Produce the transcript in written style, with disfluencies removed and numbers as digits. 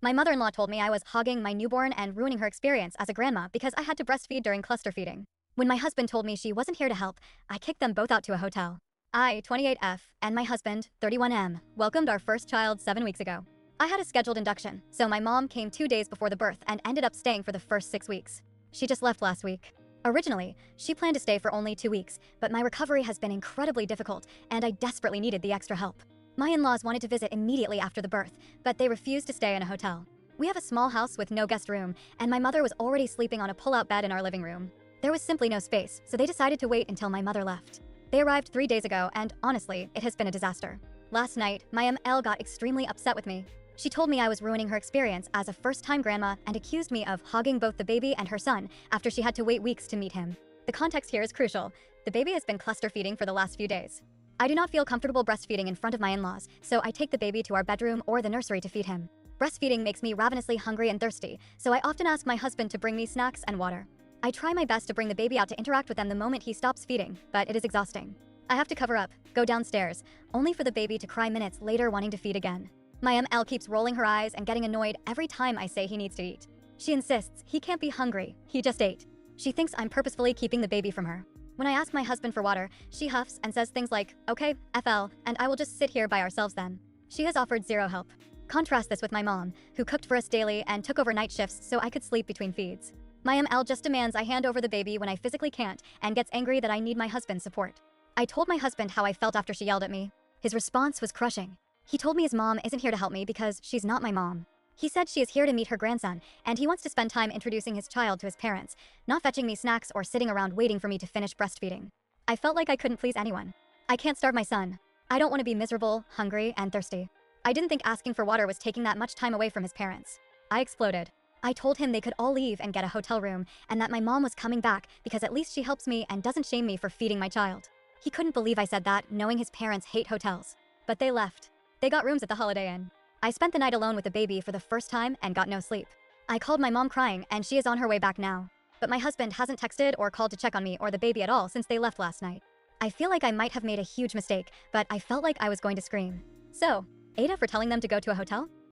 My mother-in-law told me I was hogging my newborn and ruining her experience as a grandma because I had to breastfeed during cluster feeding. When my husband told me she wasn't here to help, I kicked them both out to a hotel. I, 28F, and my husband, 31M, welcomed our first child 7 weeks ago. I had a scheduled induction, so my mom came 2 days before the birth and ended up staying for the first 6 weeks. She just left last week. Originally, she planned to stay for only 2 weeks, but my recovery has been incredibly difficult, and I desperately needed the extra help. My in-laws wanted to visit immediately after the birth, but they refused to stay in a hotel. We have a small house with no guest room, and my mother was already sleeping on a pull-out bed in our living room. There was simply no space, so they decided to wait until my mother left. They arrived 3 days ago, and honestly, it has been a disaster. Last night, my ML got extremely upset with me. She told me I was ruining her experience as a first-time grandma and accused me of hogging both the baby and her son after she had to wait weeks to meet him. The context here is crucial. The baby has been cluster feeding for the last few days. I do not feel comfortable breastfeeding in front of my in-laws, so I take the baby to our bedroom or the nursery to feed him. Breastfeeding makes me ravenously hungry and thirsty, so I often ask my husband to bring me snacks and water. I try my best to bring the baby out to interact with them the moment he stops feeding, but it is exhausting. I have to cover up, go downstairs, only for the baby to cry minutes later wanting to feed again. My ML keeps rolling her eyes and getting annoyed every time I say he needs to eat. She insists he can't be hungry, he just ate. She thinks I'm purposefully keeping the baby from her. When I ask my husband for water, she huffs and says things like, "Okay, FL, and I will just sit here by ourselves then." She has offered zero help. Contrast this with my mom, who cooked for us daily and took over night shifts so I could sleep between feeds. My ML just demands I hand over the baby when I physically can't and gets angry that I need my husband's support. I told my husband how I felt after she yelled at me. His response was crushing. He told me his mom isn't here to help me because she's not my mom. He said she is here to meet her grandson, and he wants to spend time introducing his child to his parents, not fetching me snacks or sitting around waiting for me to finish breastfeeding. I felt like I couldn't please anyone. I can't starve my son. I don't want to be miserable, hungry, and thirsty. I didn't think asking for water was taking that much time away from his parents. I exploded. I told him they could all leave and get a hotel room, and that my mom was coming back because at least she helps me and doesn't shame me for feeding my child. He couldn't believe I said that, knowing his parents hate hotels. But they left. They got rooms at the Holiday Inn. I spent the night alone with the baby for the first time and got no sleep. I called my mom crying, and she is on her way back now. But my husband hasn't texted or called to check on me or the baby at all since they left last night. I feel like I might have made a huge mistake, but I felt like I was going to scream. So, Ada for telling them to go to a hotel?